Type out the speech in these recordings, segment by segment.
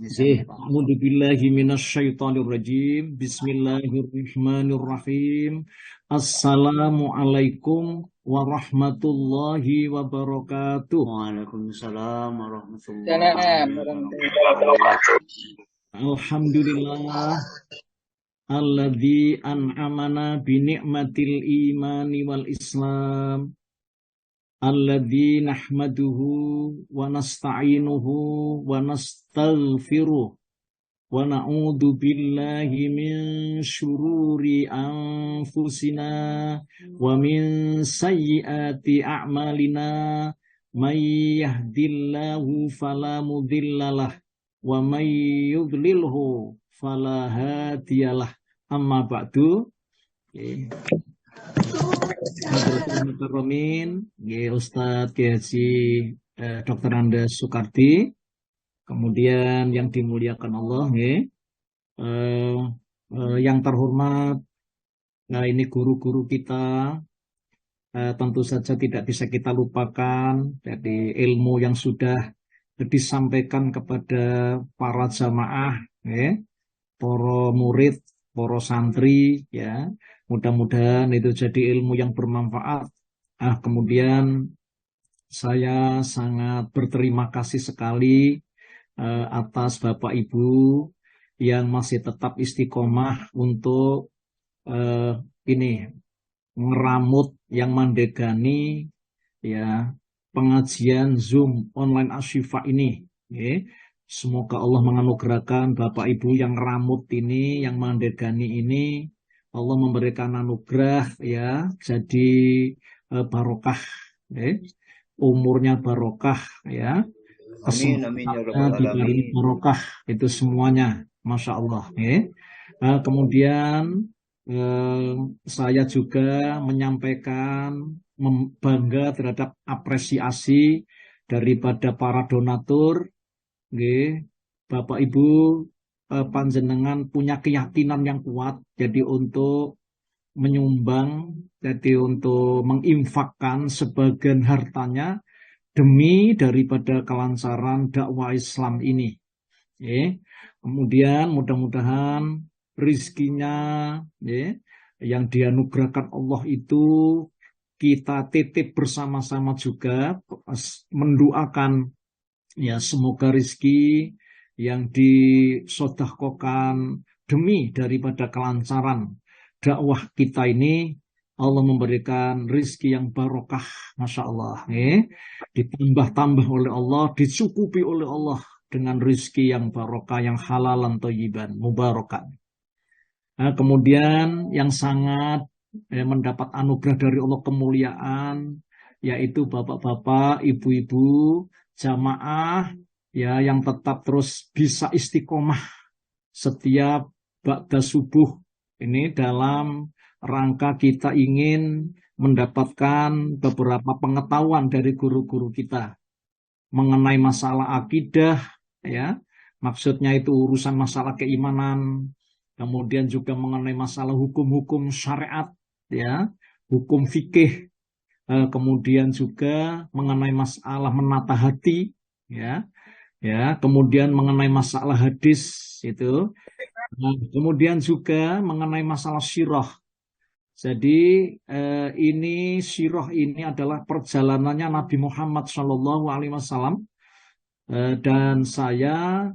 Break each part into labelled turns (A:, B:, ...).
A: A'udzu billahi minasyaitonir rajim. Bismillahirrahmanirrahim. Assalamualaikum warahmatullahi wabarakatuh.
B: Waalaikumsalam warahmatullahi
C: Salam
B: wabarakatuh.
A: Alhamdulillah alladzi an'amana bi ni'matil imani wal islam. Alladzi nahmaduhu wa nasta'inuhu wa nastaghfiruh. Wa na'udzu billahi min syururi anfusina wa min sayyiati a'malina. May yahdillahu fala mudhillalah wa may yudlilhu fala hadiyalah. Amma ba'du. Mukarramin, Ustadz Kiai Haji Dr. Andes Soekardi. Kemudian yang dimuliakan Allah, yang terhormat, ini guru-guru kita, tentu saja tidak bisa kita lupakan. Jadi ilmu yang sudah disampaikan kepada para jamaah, para murid, para santri, ya, mudah-mudahan itu jadi ilmu yang bermanfaat. Kemudian saya sangat berterima kasih sekali atas Bapak Ibu yang masih tetap istiqomah untuk ngeramut yang mandegani, ya, pengajian Zoom online Asyifa ini. Semoga Allah menganugerahkan Bapak Ibu yang ramut ini, yang mandegani ini, Allah memberikan anugerah, ya, jadi barokah, umurnya barokah, ya, kesempatannya diberi barokah, itu semuanya, Masya Allah. Kemudian saya juga menyampaikan bangga terhadap apresiasi daripada para donatur. Bapak Ibu panjenengan punya keyakinan yang kuat, jadi untuk menyumbang, jadi untuk menginfakkan sebagian hartanya demi daripada kelancaran dakwah Islam ini. Kemudian mudah-mudahan rizkinya, yang dianugerahkan Allah itu kita titip bersama-sama juga, mendoakan, ya, semoga rizki yang disodahkokan demi daripada kelancaran dakwah kita ini, Allah memberikan rizki yang barokah, Masya Allah. Ditambah-tambah oleh Allah, dicukupi oleh Allah dengan rizki yang barokah, yang halalan thayyiban, mubarakan. Kemudian yang sangat mendapat anugerah dari Allah, kemuliaan, yaitu bapak-bapak, ibu-ibu, jamaah, ya, yang tetap terus bisa istiqomah setiap ba'da subuh ini dalam rangka kita ingin mendapatkan beberapa pengetahuan dari guru-guru kita mengenai masalah akidah, ya, maksudnya itu urusan masalah keimanan, kemudian juga mengenai masalah hukum-hukum syariat, ya, hukum fikih, kemudian juga mengenai masalah menata hati, ya, kemudian mengenai masalah hadis itu, kemudian juga mengenai masalah sirah. Jadi ini sirah ini adalah perjalanannya Nabi Muhammad SAW, dan saya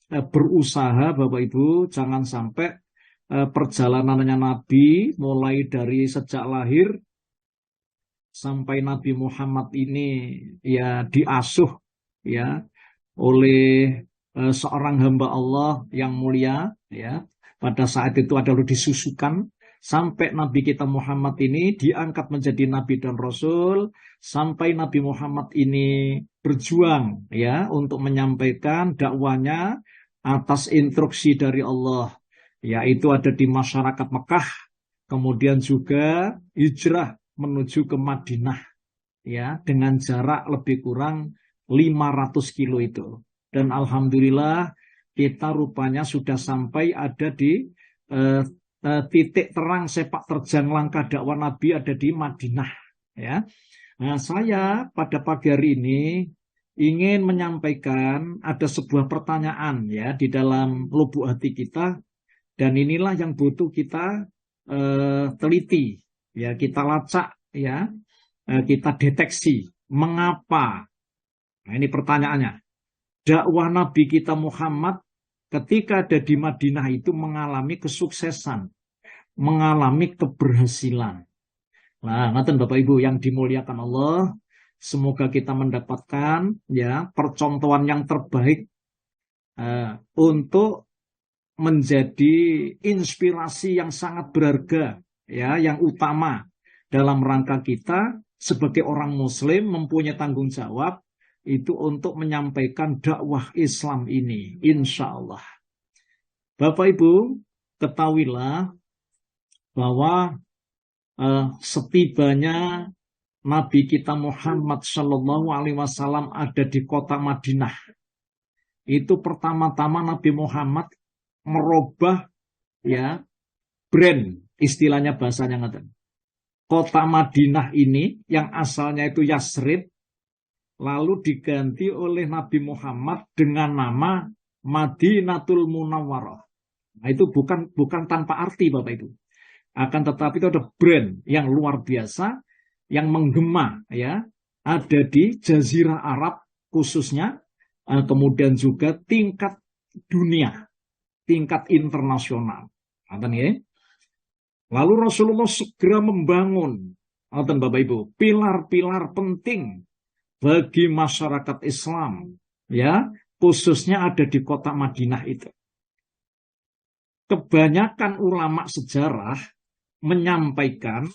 A: berusaha, Bapak Ibu, jangan sampai perjalanannya Nabi mulai dari sejak lahir sampai Nabi Muhammad ini, ya, diasuh, ya, oleh seorang hamba Allah yang mulia, ya, pada saat itu adalah disusukan sampai Nabi kita Muhammad ini diangkat menjadi Nabi dan Rasul, sampai Nabi Muhammad ini berjuang, ya, untuk menyampaikan dakwanya atas instruksi dari Allah, yaitu ada di masyarakat Mekah, kemudian juga hijrah menuju ke Madinah, ya, dengan jarak lebih kurang 500 kilo itu. Dan alhamdulillah kita rupanya sudah sampai ada di titik terang sepak terjang langkah dakwah Nabi ada di Madinah, ya. Nah, saya pada pagi hari ini, ingin menyampaikan ada sebuah pertanyaan ya di dalam lubuk hati kita, dan inilah yang butuh kita teliti, ya kita lacak, ya kita deteksi mengapa. Nah, ini pertanyaannya. Dakwah Nabi kita Muhammad ketika ada di Madinah itu mengalami kesuksesan, mengalami keberhasilan. Nah, ngaten Bapak Ibu yang dimuliakan Allah, semoga kita mendapatkan ya percontohan yang terbaik untuk menjadi inspirasi yang sangat berharga, ya, yang utama dalam rangka kita sebagai orang Muslim mempunyai tanggung jawab itu untuk menyampaikan dakwah Islam ini, insya Allah. Bapak Ibu, ketahuilah bahwa setibanya Nabi kita Muhammad Shallallahu Alaihi Wasallam ada di kota Madinah, itu pertama-tama Nabi Muhammad merubah ya brand, istilahnya bahasanya ngaten. Kota Madinah ini yang asalnya itu Yasrib, lalu diganti oleh Nabi Muhammad dengan nama Madinatul Munawwarah. Nah, itu bukan tanpa arti Bapak Ibu. Akan tetapi itu ada brand yang luar biasa yang menggema ya, ada di Jazirah Arab khususnya, kemudian juga tingkat dunia, tingkat internasional. Lalu Rasulullah segera membangun Bapak Ibu pilar-pilar penting bagi masyarakat Islam ya, khususnya ada di kota Madinah itu. Kebanyakan ulama sejarah menyampaikan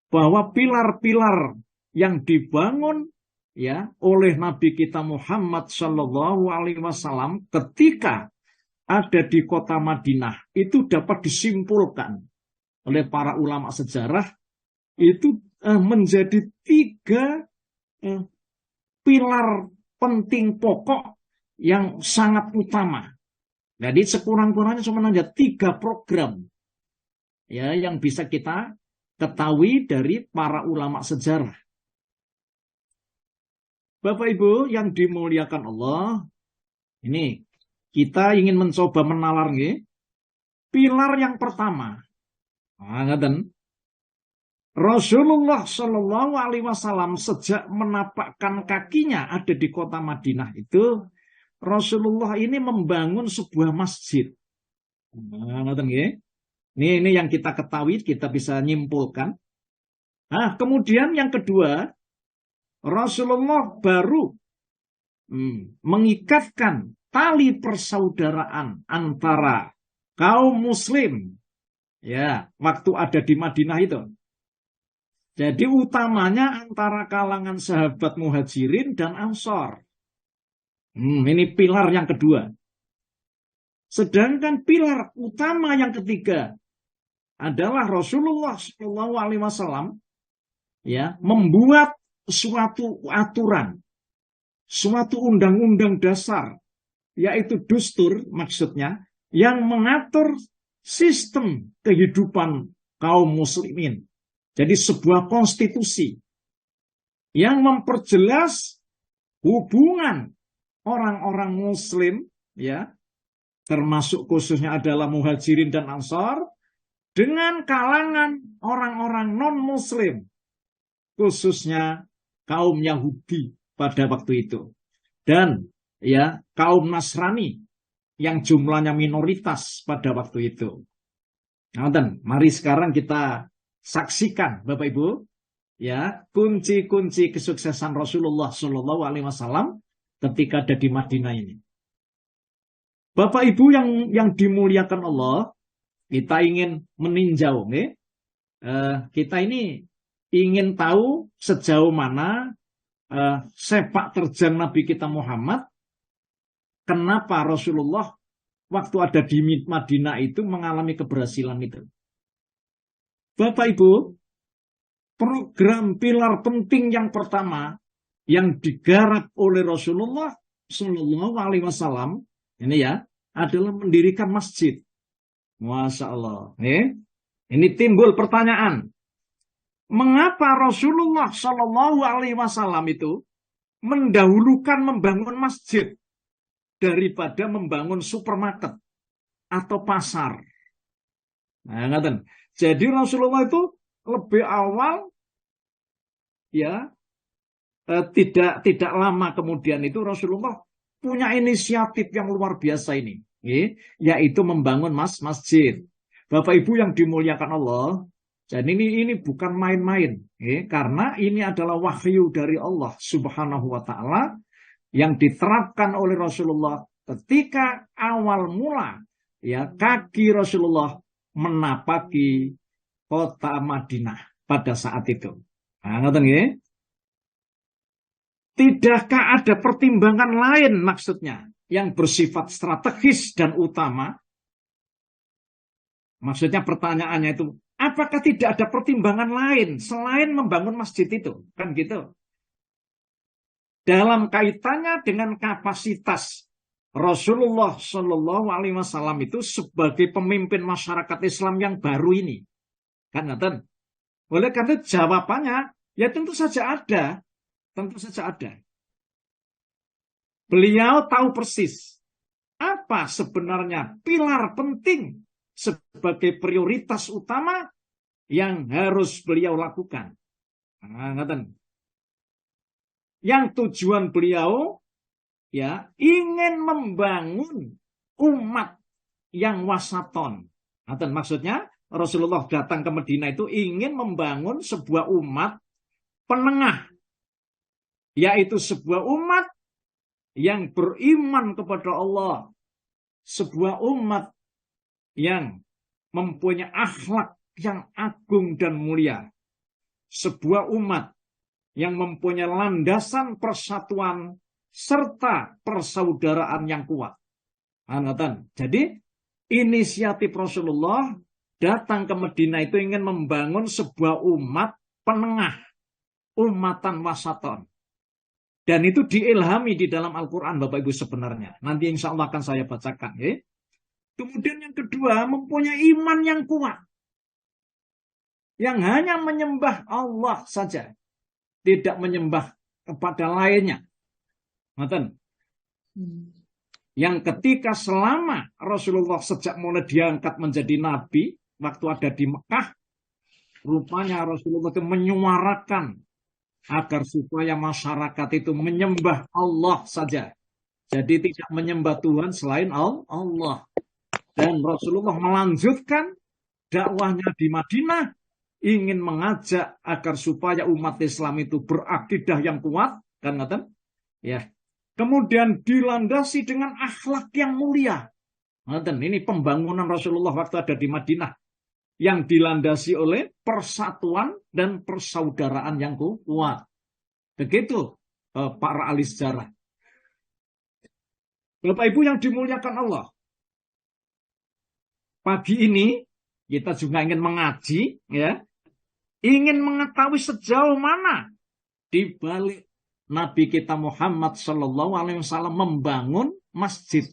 A: bahwa pilar-pilar yang dibangun ya oleh Nabi kita Muhammad Shallallahu Alaihi Wasallam ketika ada di kota Madinah itu dapat disimpulkan oleh para ulama sejarah itu menjadi 3 pilar penting pokok yang sangat utama. Jadi sekurang-kurangnya cuma ada 3 program ya yang bisa kita ketahui dari para ulama sejarah. Bapak Ibu yang dimuliakan Allah, ini kita ingin mencoba menalar nih, pilar yang pertama. Rasulullah Shallallahu Alaihi Wasallam sejak menapakkan kakinya ada di kota Madinah itu, Rasulullah ini membangun sebuah masjid. Ini yang kita ketahui, kita bisa nyimpulkan. Nah, kemudian yang kedua, Rasulullah baru mengikatkan tali persaudaraan antara kaum muslim ya waktu ada di Madinah itu. Jadi utamanya antara kalangan sahabat muhajirin dan ansor. Ini pilar yang kedua. Sedangkan pilar utama yang ketiga adalah Rasulullah SAW ya membuat suatu aturan, suatu undang-undang dasar, yaitu dustur maksudnya, yang mengatur sistem kehidupan kaum muslimin. Jadi sebuah konstitusi yang memperjelas hubungan orang-orang muslim ya, termasuk khususnya adalah muhajirin dan ansor, dengan kalangan orang-orang non-muslim, khususnya kaum Yahudi pada waktu itu. Dan ya kaum Nasrani yang jumlahnya minoritas pada waktu itu. Nah, mari sekarang kita saksikan Bapak Ibu ya kunci-kunci kesuksesan Rasulullah Shallallahu Alaihi Wasallam ketika ada di Madinah ini. Bapak Ibu yang dimuliakan Allah, kita ingin meninjau, kita ini ingin tahu sejauh mana sepak terjang Nabi kita Muhammad, kenapa Rasulullah waktu ada di Madinah itu mengalami keberhasilan itu. Bapak Ibu, program pilar penting yang pertama yang digarap oleh Rasulullah Shallallahu Alaihi Wasallam ini ya adalah mendirikan masjid. Masya Allah. Ini timbul pertanyaan. Mengapa Rasulullah Shallallahu Alaihi Wasallam itu mendahulukan membangun masjid daripada membangun supermarket atau pasar. Nah, ngaten. Jadi Rasulullah itu lebih awal ya tidak lama kemudian itu Rasulullah punya inisiatif yang luar biasa ini, yaitu membangun masjid. Bapak Ibu yang dimuliakan Allah, dan ini bukan main-main, karena ini adalah wahyu dari Allah Subhanahu wa taala yang diterapkan oleh Rasulullah ketika awal mula ya kaki Rasulullah menapaki kota Madinah pada saat itu. Nah, ngoten nggih. Tidakkah ada pertimbangan lain maksudnya yang bersifat strategis dan utama? Maksudnya pertanyaannya itu, apakah tidak ada pertimbangan lain selain membangun masjid itu? Kan gitu. Dalam kaitannya dengan kapasitas Rasulullah Shallallahu Alaihi Wasallam itu sebagai pemimpin masyarakat Islam yang baru ini, kan ngaten. Oleh karena jawabannya, ya tentu saja ada, tentu saja ada. Beliau tahu persis apa sebenarnya pilar penting sebagai prioritas utama yang harus beliau lakukan. Nah, ngaten. Yang tujuan beliau ya ingin membangun umat yang wasaton. Ngaten, maksudnya Rasulullah datang ke Madinah itu ingin membangun sebuah umat penengah, yaitu sebuah umat yang beriman kepada Allah, sebuah umat yang mempunyai akhlak yang agung dan mulia, sebuah umat yang mempunyai landasan persatuan serta persaudaraan yang kuat. Jadi inisiatif Rasulullah datang ke Madinah itu ingin membangun sebuah umat penengah, umatan wasaton. Dan itu diilhami di dalam Al-Quran Bapak Ibu sebenarnya. Nanti insya Allah akan saya bacakan. Kemudian yang kedua, mempunyai iman yang kuat. Yang hanya menyembah Allah saja. Tidak menyembah kepada lainnya. Yang ketika selama Rasulullah sejak mulai diangkat menjadi Nabi, waktu ada di Mekah, rupanya Rasulullah itu menyuarakan agar supaya masyarakat itu menyembah Allah saja. Jadi tidak menyembah Tuhan selain Allah. Dan Rasulullah melanjutkan dakwahnya di Madinah, ingin mengajak agar supaya umat Islam itu berakidah yang kuat, kan ngaten? Ya. Kemudian dilandasi dengan akhlak yang mulia. Ngaten, ini pembangunan Rasulullah waktu ada di Madinah yang dilandasi oleh persatuan dan persaudaraan yang kuat. Begitu para ahli sejarah. Bapak Ibu yang dimuliakan Allah. Pagi ini kita juga ingin mengaji, ya, ingin mengetahui sejauh mana di balik Nabi kita Muhammad Shallallahu Alaihi Wasallam membangun masjid.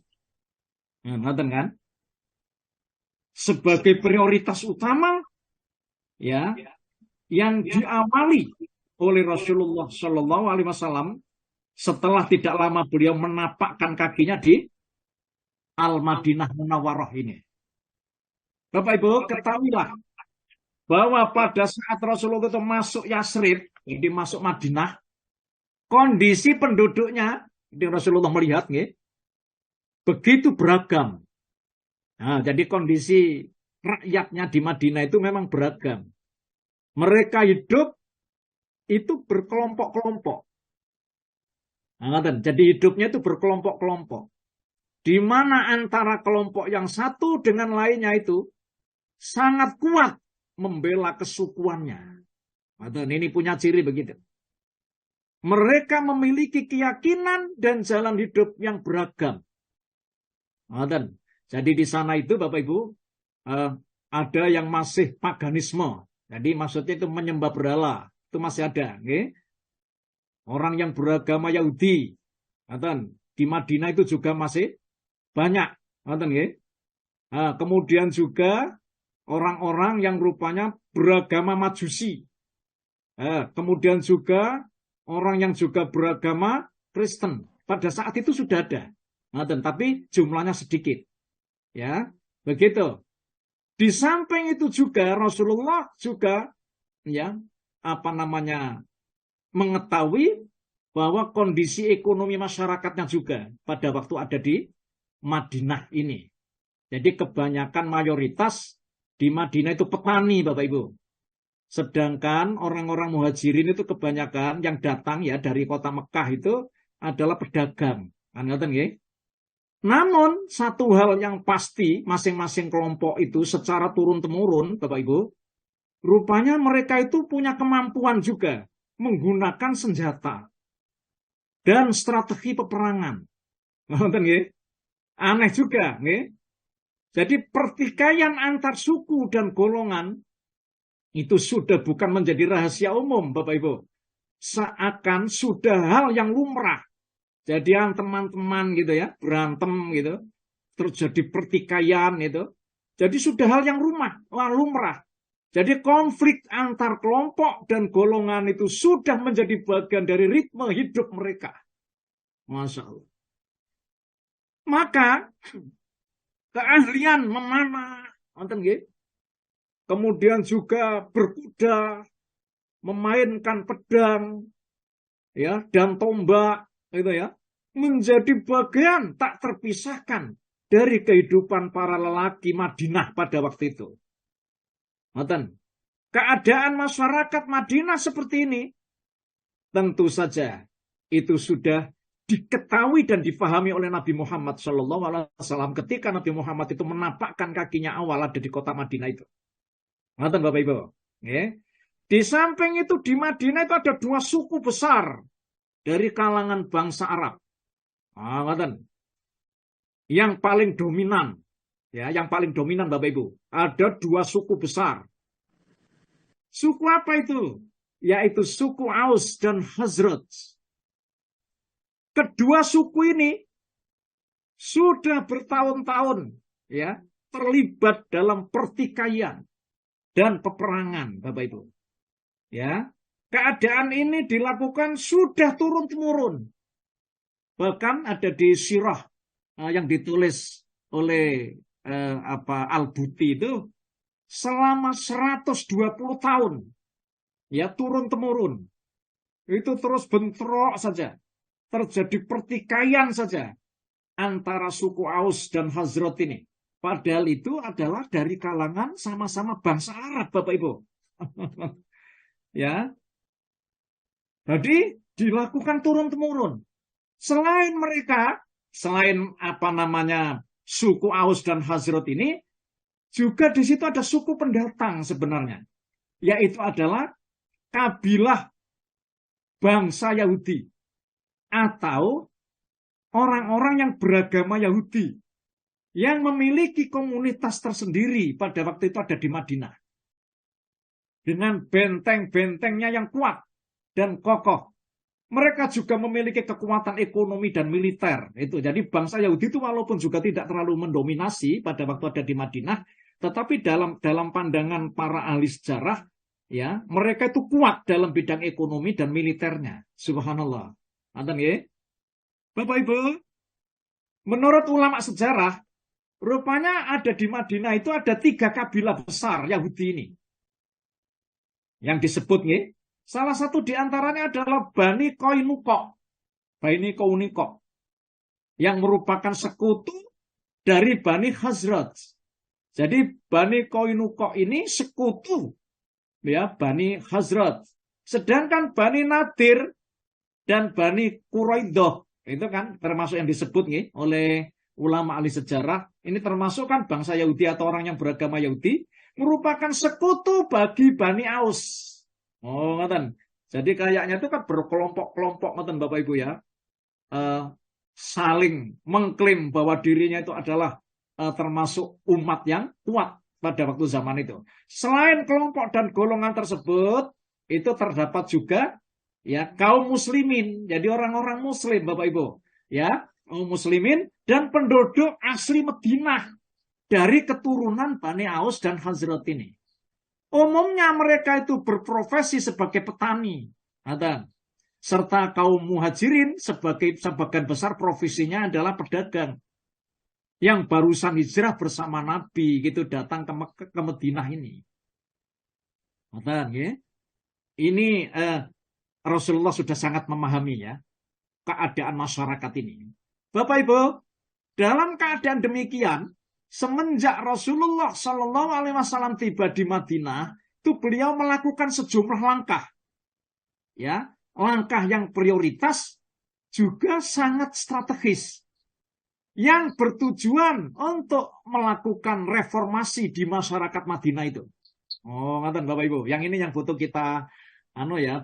A: Ngerti kan? Sebagai prioritas utama, ya, yang diawali oleh Rasulullah Shallallahu Alaihi Wasallam setelah tidak lama beliau menapakkan kakinya di Al-Madinah Munawwarah ini. Bapak Ibu ketahuilah bahwa pada saat Rasulullah itu masuk Yasrib, jadi masuk Madinah, kondisi penduduknya, Rasulullah melihat, begitu beragam. Nah, jadi kondisi rakyatnya di Madinah itu memang beragam. Mereka hidup itu berkelompok-kelompok. Nah, jadi hidupnya itu berkelompok-kelompok. Di mana antara kelompok yang satu dengan lainnya itu sangat kuat membela kesukuannya. Ini punya ciri begitu. Mereka memiliki keyakinan dan jalan hidup yang beragam. Jadi di sana itu Bapak Ibu ada yang masih paganisme. Jadi maksudnya itu menyembah berhala. Itu masih ada. Orang yang beragama Yahudi. Di Madinah itu juga masih banyak. Kemudian juga orang-orang yang rupanya beragama Majusi. Kemudian juga orang yang juga beragama Kristen. Pada saat itu sudah ada. Tapi jumlahnya sedikit. Ya, begitu. Di samping itu juga Rasulullah juga mengetahui bahwa kondisi ekonomi masyarakatnya juga pada waktu ada di Madinah ini. Jadi kebanyakan mayoritas di Madinah itu petani, Bapak Ibu. Sedangkan orang-orang muhajirin itu kebanyakan yang datang dari kota Mekah itu adalah pedagang. Namun satu hal yang pasti masing-masing kelompok itu secara turun-temurun, Bapak Ibu, rupanya mereka itu punya kemampuan juga menggunakan senjata dan strategi peperangan. Aneh juga, Jadi pertikaian antar suku dan golongan itu sudah bukan menjadi rahasia umum, Bapak Ibu. Seakan sudah hal yang lumrah. Jadi teman-teman berantem terjadi pertikaian Jadi sudah hal yang lumrah. Jadi konflik antar kelompok dan golongan itu sudah menjadi bagian dari ritme hidup mereka. Masya Allah. Maka keahlian memanah, kemudian juga berkuda, memainkan pedang, dan tombak, menjadi bagian tak terpisahkan dari kehidupan para lelaki Madinah pada waktu itu. Keadaan masyarakat Madinah seperti ini, tentu saja itu sudah diketahui dan difahami oleh Nabi Muhammad SAW ketika Nabi Muhammad itu menapakkan kakinya awal ada di kota Madinah itu. Bapak Ibu. Di samping itu di Madinah itu ada dua suku besar dari kalangan bangsa Arab. Yang paling dominan, yang paling dominan Bapak Ibu, ada dua suku besar. Suku apa itu? Yaitu suku Aus dan Khazraj. Kedua suku ini sudah bertahun-tahun terlibat dalam pertikaian dan peperangan, Bapak Ibu. Keadaan ini dilakukan sudah turun-temurun. Bahkan ada di sirah yang ditulis oleh Al-Buti itu selama 120 tahun turun-temurun. Itu terus bentrok saja. Terjadi pertikaian saja antara suku Aus dan Khazraj ini. Padahal itu adalah dari kalangan sama-sama bangsa Arab, Bapak Ibu. Jadi dilakukan turun-temurun. Selain mereka, selain suku Aus dan Khazraj ini, juga di situ ada suku pendatang sebenarnya, yaitu adalah kabilah bangsa Yahudi atau orang-orang yang beragama Yahudi yang memiliki komunitas tersendiri pada waktu itu ada di Madinah dengan benteng-bentengnya yang kuat dan kokoh. Mereka juga memiliki kekuatan ekonomi dan militer. Jadi bangsa Yahudi itu walaupun juga tidak terlalu mendominasi pada waktu ada di Madinah, tetapi dalam pandangan para ahli sejarah, mereka itu kuat dalam bidang ekonomi dan militernya. Subhanallah. Bapak Ibu, menurut ulama sejarah, rupanya ada di Madinah itu ada 3 kabilah besar Yahudi ini. Yang disebut salah satu di antaranya adalah Bani Koinukok. Yang merupakan sekutu dari Bani Khazraj. Jadi Bani Koinukok ini sekutu Bani Khazraj. Sedangkan Bani Nadir dan Bani Quraidah itu kan termasuk yang disebut oleh ulama ahli sejarah. Ini termasuk kan bangsa Yahudi atau orang yang beragama Yahudi merupakan sekutu bagi Bani Aus. Jadi kayaknya itu kan berkelompok-kelompok Bapak Ibu saling mengklaim bahwa dirinya itu adalah termasuk umat yang kuat pada waktu zaman itu. Selain kelompok dan golongan tersebut, itu terdapat juga kaum muslimin. Jadi orang-orang muslim Bapak Ibu. Kaum muslimin dan penduduk asli Madinah dari keturunan Bani Aus dan Khazraj ini. Umumnya mereka itu berprofesi sebagai petani. serta kaum muhajirin sebagai sebagian besar profesinya adalah pedagang yang barusan hijrah bersama Nabi gitu datang ke Madinah ini. Ya. Ini Rasulullah sudah sangat memahami ya keadaan masyarakat ini. Bapak Ibu, dalam keadaan demikian, semenjak Rasulullah Shallallahu Alaihi Wasallam tiba di Madinah, itu beliau melakukan sejumlah langkah, ya, langkah yang prioritas juga sangat strategis, yang bertujuan untuk melakukan reformasi di masyarakat Madinah itu. Oh, ngaten Bapak Ibu, yang ini yang butuh kita,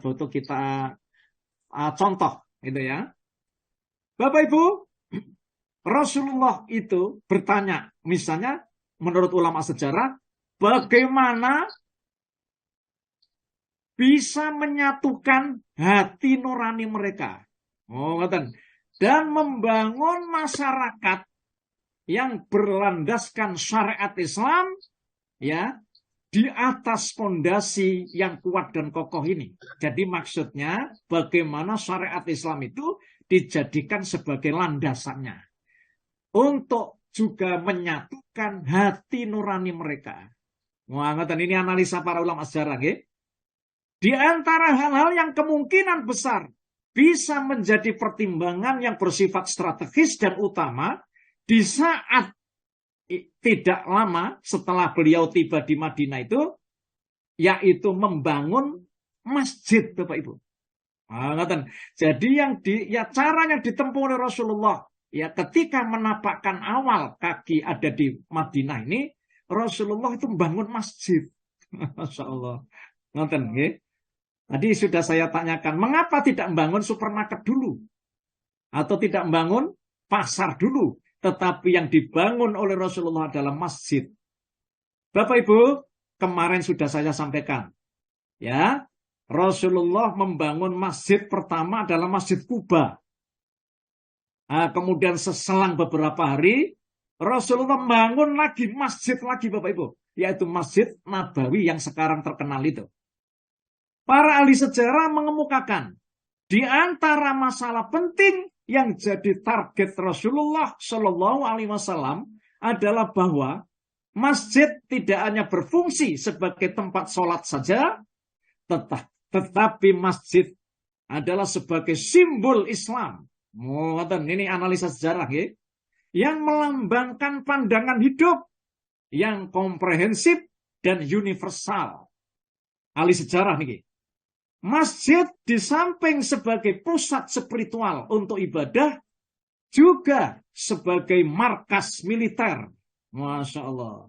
A: butuh kita contoh, gitu ya. Bapak Ibu, Rasulullah itu bertanya, misalnya menurut ulama sejarah, bagaimana bisa menyatukan hati nurani mereka. Oh, ngaten. Dan membangun masyarakat yang berlandaskan syariat Islam, ya, di atas fondasi yang kuat dan kokoh ini. Jadi maksudnya bagaimana syariat Islam itu dijadikan sebagai landasannya untuk juga menyatukan hati nurani mereka. Wah, ini analisa para ulama sejarah, ya. Di antara hal-hal yang kemungkinan besar bisa menjadi pertimbangan yang bersifat strategis dan utama di saat tidak lama setelah beliau tiba di Madinah itu, yaitu membangun masjid, Bapak Ibu. Jadi cara yang ditempuh oleh Rasulullah, ya ketika menapakkan awal kaki ada di Madinah ini, Rasulullah itu membangun masjid. Masya Allah. Tadi sudah saya tanyakan, mengapa tidak membangun supermarket dulu? Atau tidak membangun pasar dulu? Tetapi yang dibangun oleh Rasulullah adalah masjid. Bapak Ibu, kemarin sudah saya sampaikan. Ya, Rasulullah membangun masjid pertama adalah Masjid Kuba. Kemudian seselang beberapa hari, Rasulullah membangun lagi masjid lagi Bapak Ibu. Yaitu Masjid Nabawi yang sekarang terkenal itu. Para ahli sejarah mengemukakan, di antara masalah penting yang jadi target Rasulullah Shallallahu Alaihi Wasallam adalah bahwa masjid tidak hanya berfungsi sebagai tempat sholat saja, tetapi masjid adalah sebagai simbol Islam. Ini analisa sejarah, ya, yang melambangkan pandangan hidup yang komprehensif dan universal. Ahli sejarah nih. Masjid di samping sebagai pusat spiritual untuk ibadah, juga sebagai markas militer. Masya Allah.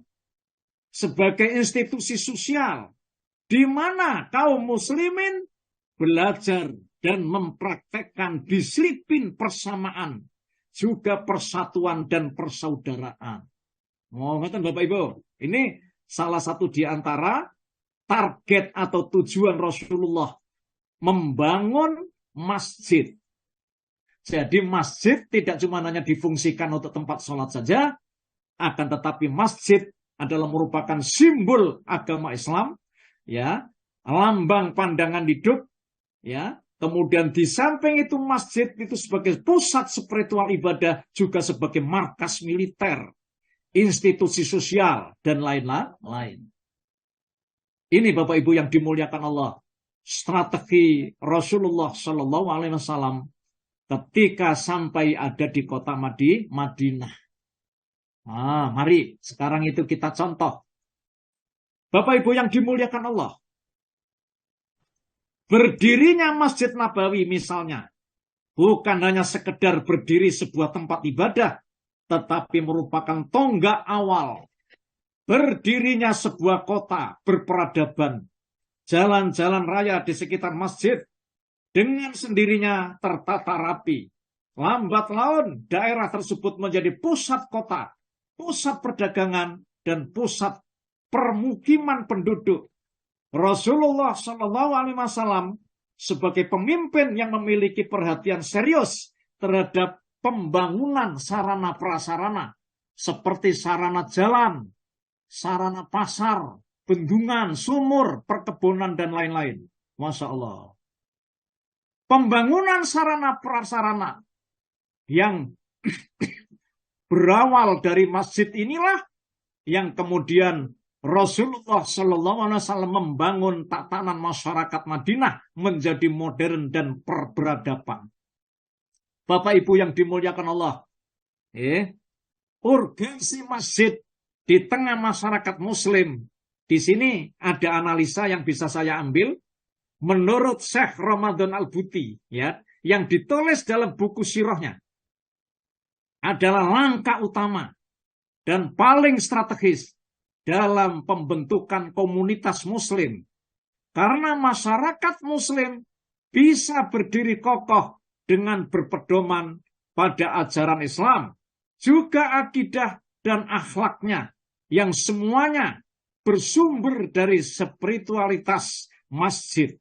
A: Sebagai institusi sosial, di mana kaum muslimin belajar dan mempraktekkan disiplin persamaan, juga persatuan dan persaudaraan. Bapak Ibu, ini salah satu di antara target atau tujuan Rasulullah membangun masjid. Jadi masjid tidak cuma hanya difungsikan untuk tempat sholat saja, akan tetapi masjid adalah merupakan simbol agama Islam, ya, lambang pandangan hidup, ya. Kemudian di samping itu masjid itu sebagai pusat spiritual ibadah, juga sebagai markas militer, institusi sosial dan lain-lain. Ini Bapak Ibu yang dimuliakan Allah, strategi Rasulullah Shallallahu Alaihi Wasallam ketika sampai ada di kota Madinah. Mari sekarang itu kita contoh. Bapak Ibu yang dimuliakan Allah, berdirinya Masjid Nabawi misalnya, bukan hanya sekedar berdiri sebuah tempat ibadah, tetapi merupakan tonggak awal berdirinya sebuah kota berperadaban. Jalan-jalan raya di sekitar masjid dengan sendirinya tertata rapi. Lambat laun daerah tersebut menjadi pusat kota, pusat perdagangan, dan pusat permukiman penduduk. Rasulullah Shallallahu Alaihi Wasallam sebagai pemimpin yang memiliki perhatian serius terhadap pembangunan sarana prasarana seperti sarana jalan, sarana pasar, bendungan, sumur, perkebunan, dan lain-lain. Masya Allah. Pembangunan sarana prasarana yang berawal dari masjid inilah yang kemudian Rasulullah Shallallahu Alaihi Wasallam membangun tatanan masyarakat Madinah menjadi modern dan berperadaban. Bapak Ibu yang dimuliakan Allah, urgensi masjid di tengah masyarakat Muslim. Di sini ada analisa yang bisa saya ambil menurut Syekh Ramadan Al-Buti, ya, yang ditulis dalam buku sirahnya, adalah langkah utama dan paling strategis dalam pembentukan komunitas Muslim. Karena masyarakat Muslim bisa berdiri kokoh dengan berpedoman pada ajaran Islam, juga akidah dan akhlaknya yang semuanya bersumber dari spiritualitas masjid.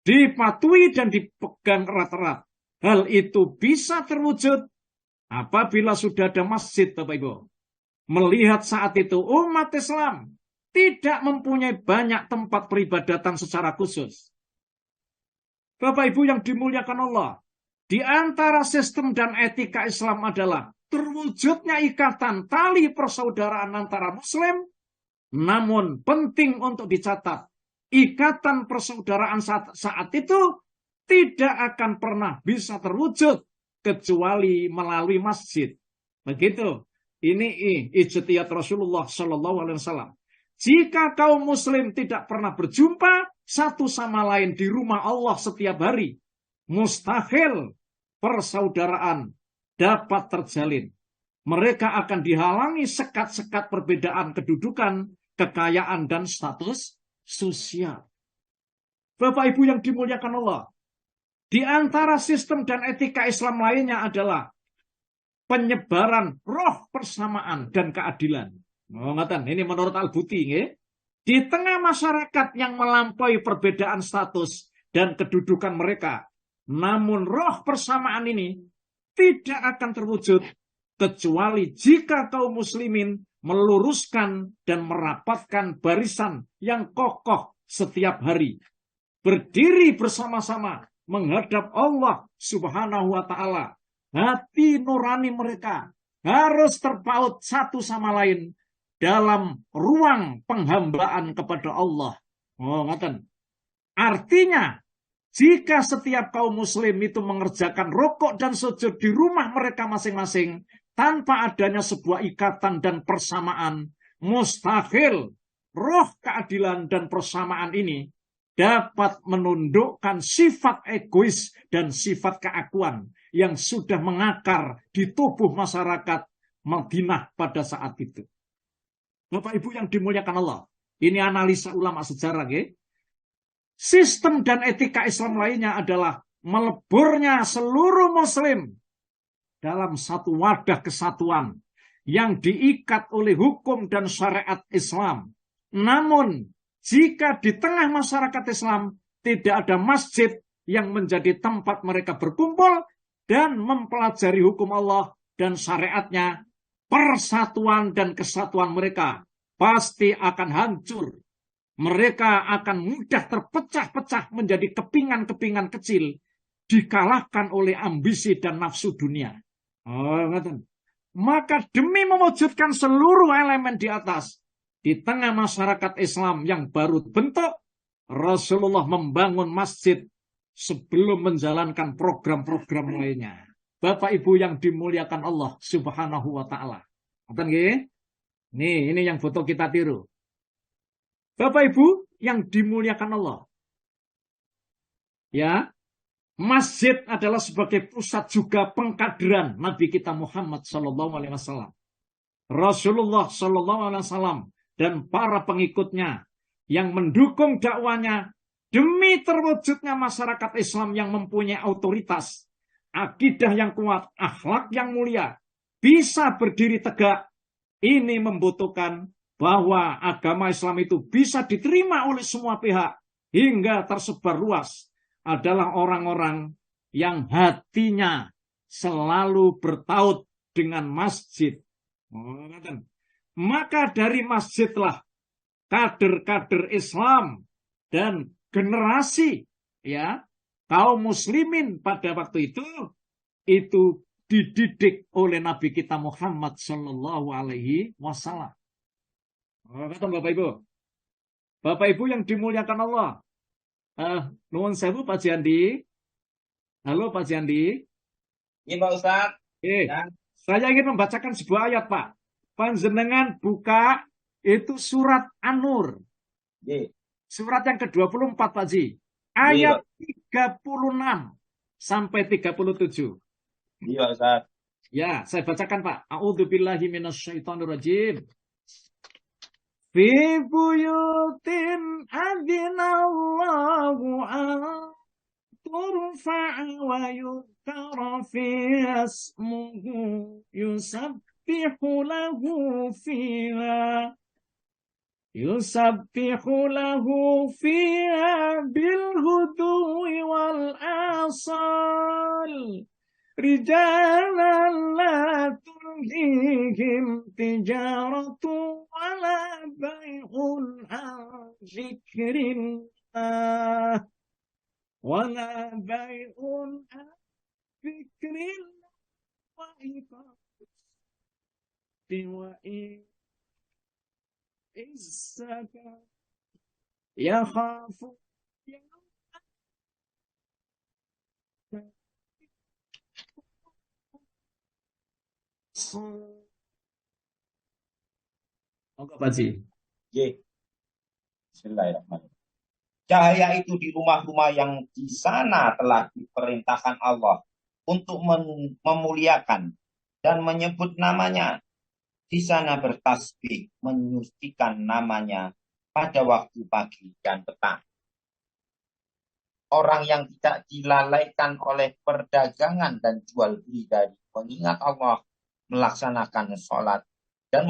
A: Dipatuhi dan dipegang erat-erat. Hal itu bisa terwujud apabila sudah ada masjid, Bapak Ibu. Melihat saat itu umat Islam tidak mempunyai banyak tempat peribadatan secara khusus. Bapak Ibu yang dimuliakan Allah, di antara sistem dan etika Islam adalah terwujudnya ikatan tali persaudaraan antara Muslim. Namun penting untuk dicatat, ikatan persaudaraan saat itu tidak akan pernah bisa terwujud kecuali melalui masjid. Begitu. Ini ijtihad Rasulullah Shallallahu Alaihi Wasallam. Jika kaum Muslim tidak pernah berjumpa satu sama lain di rumah Allah setiap hari, mustahil persaudaraan dapat terjalin. Mereka akan dihalangi sekat-sekat perbedaan kedudukan, kekayaan, dan status sosial. Bapak Ibu yang dimuliakan Allah, di antara sistem dan etika Islam lainnya adalah penyebaran roh persamaan dan keadilan. Ini menurut Al-Buti. Di tengah masyarakat yang melampaui perbedaan status dan kedudukan mereka, namun roh persamaan ini tidak akan terwujud kecuali jika kaum muslimin meluruskan dan merapatkan barisan yang kokoh setiap hari. Berdiri bersama-sama menghadap Allah Subhanahu wa Ta'ala. Hati nurani mereka harus terpaut satu sama lain dalam ruang penghambaan kepada Allah. Artinya, jika setiap kaum muslim itu mengerjakan rukuk dan sujud di rumah mereka masing-masing tanpa adanya sebuah ikatan dan persamaan, mustahil roh keadilan dan persamaan ini dapat menundukkan sifat egois dan sifat keakuan yang sudah mengakar di tubuh masyarakat Madinah pada saat itu. Bapak Ibu yang dimuliakan Allah, ini analisa ulama sejarah. Sistem dan etika Islam lainnya adalah meleburnya seluruh muslim dalam satu wadah kesatuan yang diikat oleh hukum dan syariat Islam. Namun, jika di tengah masyarakat Islam tidak ada masjid yang menjadi tempat mereka berkumpul dan mempelajari hukum Allah dan syariatnya, persatuan dan kesatuan mereka pasti akan hancur. Mereka akan mudah terpecah-pecah menjadi kepingan-kepingan kecil, dikalahkan oleh ambisi dan nafsu dunia. Maka demi mewujudkan seluruh elemen di atas, di tengah masyarakat Islam yang baru bentuk, Rasulullah membangun masjid sebelum menjalankan program-program lainnya. Bapak Ibu yang dimuliakan Allah Subhanahu wa Ta'ala. Ini yang foto kita tiru. Bapak Ibu yang dimuliakan Allah. Ya, masjid adalah sebagai pusat juga pengkaderan Nabi kita Muhammad sallallahu alaihi wasallam. Rasulullah sallallahu alaihi wasallam dan para pengikutnya yang mendukung dakwanya demi terwujudnya masyarakat Islam yang mempunyai otoritas, akidah yang kuat, akhlak yang mulia, bisa berdiri tegak. Ini membutuhkan bahwa agama Islam itu bisa diterima oleh semua pihak hingga tersebar luas adalah orang-orang yang hatinya selalu bertaut dengan masjid. Maka dari masjidlah kader-kader Islam dan generasi kaum muslimin pada waktu itu dididik oleh Nabi kita Muhammad Shallallahu Alaihi Wasallam. Kata Bapak Ibu, Bapak Ibu yang dimuliakan Allah. Nuwun sewu Pak Jandi. Halo Pak Jandi.
C: Ini Pak Ustadz. Ya.
A: Saya ingin membacakan sebuah ayat Pak. Panjenengan buka itu surat An-Nur. Surat yang ke-24 Pak Ji. Ayat 36 sampai 37.
C: Iya Ustaz.
A: Ya, saya bacakan Pak. A'udzubillahi minasyaitonirrajim. Fi buyutin adzinallahu an turfa'a wa yudhkara fiha ismuhu yusabbihu lahu fiha bilghudwi wal asal rijalan la tulhihim tijaratu wala bay'un an zikrillah wala bay'un an zikrillah wa iqamati wa izzaka yakhafu Pak Ji.
C: Bismillahirrahmanirrahim. Cahaya itu di rumah-rumah yang di sana telah diperintahkan Allah untuk memuliakan dan menyebut namanya. Di sana bertasbih, menyucikan namanya pada waktu pagi dan petang. Orang yang tidak dilalaikan oleh perdagangan dan jual beli dari mengingat Allah, melaksanakan sholat dan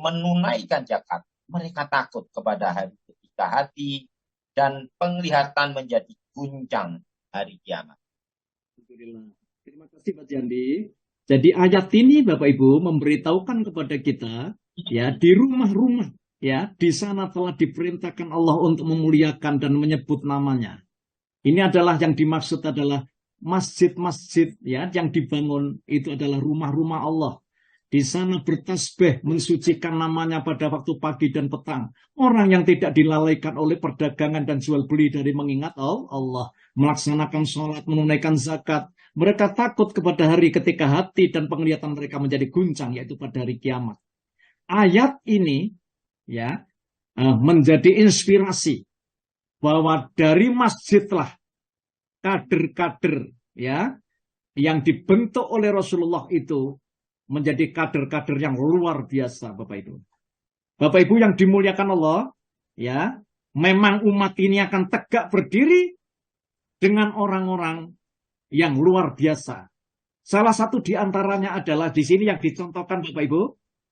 C: menunaikan zakat. Mereka takut kepada hari ketika hati dan penglihatan menjadi guncang hari kiamat.
A: Terima kasih Pak Jandi. Jadi ayat ini Bapak Ibu memberitahukan kepada kita ya di rumah-rumah ya di sana telah diperintahkan Allah untuk memuliakan dan menyebut namanya. Ini adalah yang dimaksud adalah masjid-masjid ya yang dibangun itu adalah rumah-rumah Allah. Di sana bertasbih mensucikan namanya pada waktu pagi dan petang. Orang yang tidak dilalaikan oleh perdagangan dan jual beli dari mengingat Allah, melaksanakan sholat, menunaikan zakat. Mereka takut kepada hari ketika hati dan penglihatan mereka menjadi guncang, yaitu pada hari kiamat. Ayat ini ya menjadi inspirasi bahwa dari masjidlah kader-kader ya yang dibentuk oleh Rasulullah itu menjadi kader-kader yang luar biasa, Bapak Ibu. Bapak Ibu yang dimuliakan Allah, ya, memang umat ini akan tegak berdiri dengan orang-orang yang luar biasa. Salah satu di antaranya adalah di sini yang dicontohkan Bapak Ibu,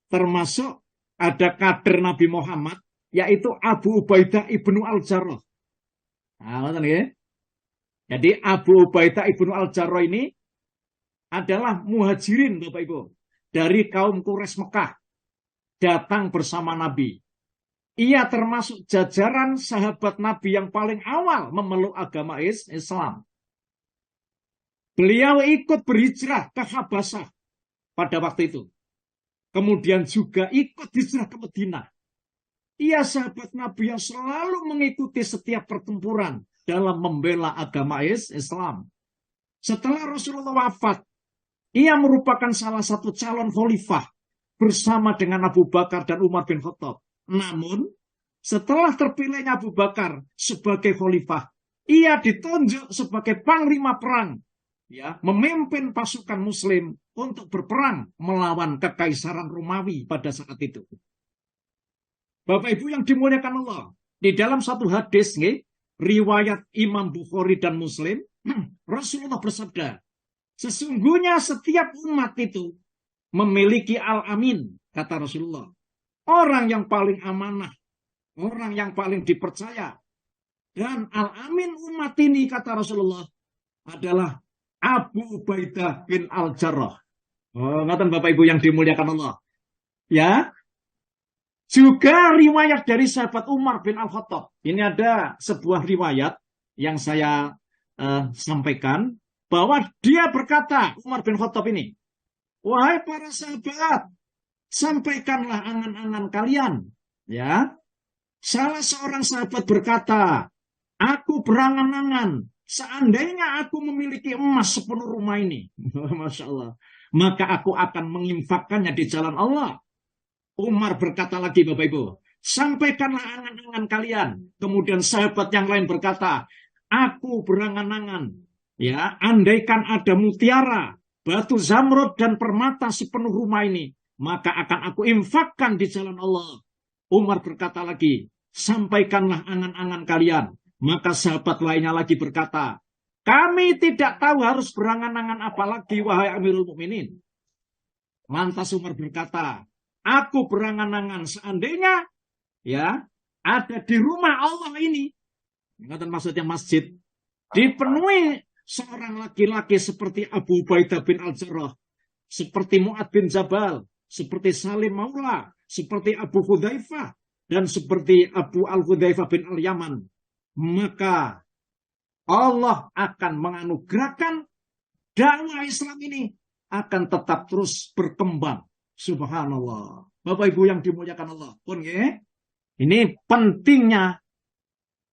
A: termasuk ada kader Nabi Muhammad, yaitu Abu Ubaidah ibnu Al-Jarrah. Nah, ya. Jadi Abu Ubaidah ibnu Al-Jarrah ini adalah muhajirin Bapak Ibu. Dari kaum Quraisy Mekah datang bersama Nabi. Ia termasuk jajaran sahabat Nabi yang paling awal memeluk agama Islam. Beliau ikut berhijrah ke Habasyah pada waktu itu. Kemudian juga ikut hijrah ke Madinah. Ia sahabat Nabi yang selalu mengikuti setiap pertempuran dalam membela agama Islam. Setelah Rasulullah wafat, ia merupakan salah satu calon khalifah bersama dengan Abu Bakar dan Umar bin Khattab. Namun, setelah terpilihnya Abu Bakar sebagai khalifah, ia ditunjuk sebagai panglima perang, ya, memimpin pasukan Muslim untuk berperang melawan kekaisaran Romawi pada saat itu. Bapak Ibu yang dimuliakan Allah, di dalam satu hadis, riwayat Imam Bukhari dan Muslim, Rasulullah bersabda, sesungguhnya setiap umat itu memiliki al-amin, kata Rasulullah. Orang yang paling amanah, orang yang paling dipercaya. Dan al-amin umat ini, kata Rasulullah, adalah Abu Ubaidah bin Al-Jarrah. Ngatan Bapak Ibu yang dimuliakan Allah. Ya, juga riwayat dari sahabat Umar bin Al-Khattab. Ini ada sebuah riwayat yang saya sampaikan bahwa dia berkata, Umar bin Khattab ini, wahai para sahabat, sampaikanlah angan-angan kalian. Ya, salah seorang sahabat berkata, aku berangan-angan, seandainya aku memiliki emas sepenuh rumah ini, Masya Allah, maka aku akan menginfakkannya di jalan Allah. Umar berkata lagi, Bapak Ibu, sampaikanlah angan-angan kalian. Kemudian sahabat yang lain berkata, aku berangan-angan, ya, andaikan ada mutiara, batu zamrud dan permata sepenuh rumah ini, maka akan aku infakkan di jalan Allah. Umar berkata lagi, sampaikanlah angan-angan kalian. Maka sahabat lainnya lagi berkata, kami tidak tahu harus berangan-angan apa lagi, wahai Amirul Mukminin. Lantas Umar berkata, aku berangan-angan seandainya ya ada di rumah Allah ini, ingatan maksudnya masjid, dipenuhi seorang laki-laki seperti Abu Ubaidah bin Al-Jarrah, seperti Mu'ad bin Jabal, seperti Salim Maula, seperti Abu Hudzaifah, dan seperti Abu Al-Hudzaifah bin Al-Yaman, maka Allah akan menganugerahkan dakwah Islam ini akan tetap terus berkembang. Subhanallah. Bapak Ibu yang dimuliakan Allah. Pun ya, ini pentingnya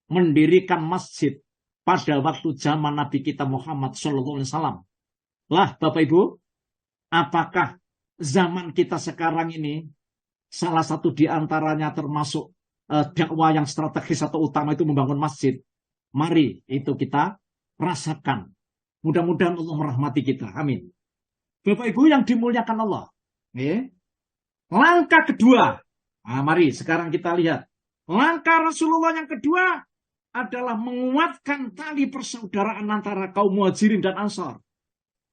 A: mendirikan masjid pada waktu zaman Nabi kita Muhammad SAW. Lah Bapak Ibu, apakah zaman kita sekarang ini salah satu di antaranya termasuk dakwah yang strategis atau utama itu membangun masjid? Mari itu kita rasakan. Mudah-mudahan Allah merahmati kita. Amin. Bapak Ibu yang dimuliakan Allah. Ya. Langkah kedua. Nah, mari sekarang kita lihat. Langkah Rasulullah yang kedua adalah menguatkan tali persaudaraan antara kaum Muhajirin dan Ansar.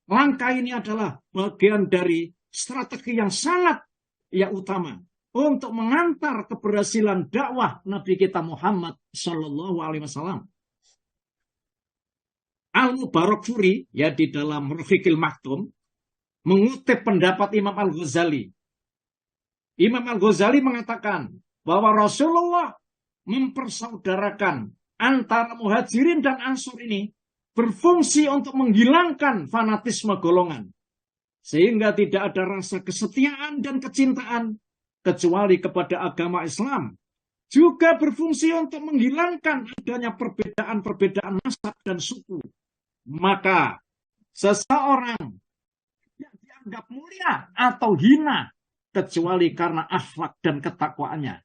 A: Langkah ini adalah bagian dari strategi yang sangat utama untuk mengantar keberhasilan dakwah Nabi kita Muhammad Shallallahu Alaihi Wasallam. Al-Mubarakfuri ya di dalam Rafiqil Maktum mengutip pendapat Imam Al-Ghazali. Imam Al-Ghazali mengatakan bahwa Rasulullah mempersaudarakan antara Muhajirin dan Ansor ini berfungsi untuk menghilangkan fanatisme golongan. Sehingga tidak ada rasa kesetiaan dan kecintaan kecuali kepada agama Islam. Juga berfungsi untuk menghilangkan adanya perbedaan-perbedaan nasab dan suku. Maka seseorang yang dianggap mulia atau hina kecuali karena akhlak dan ketakwaannya.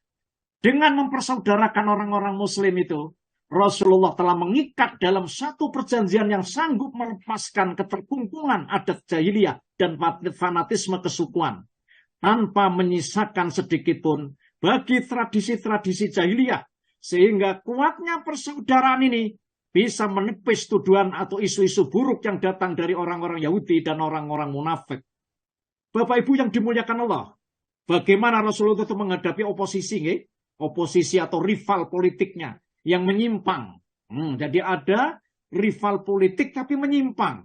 A: Dengan mempersaudarakan orang-orang muslim itu, Rasulullah telah mengikat dalam satu perjanjian yang sanggup melepaskan keterkungkungan adat jahiliyah dan fanatisme kesukuan, tanpa menyisakan sedikitpun bagi tradisi-tradisi jahiliyah, sehingga kuatnya persaudaraan ini bisa menepis tuduhan atau isu-isu buruk yang datang dari orang-orang Yahudi dan orang-orang munafik. Bapak Ibu yang dimuliakan Allah, bagaimana Rasulullah itu menghadapi oposisi, oposisi atau rival politiknya yang menyimpang. Jadi ada rival politik tapi menyimpang.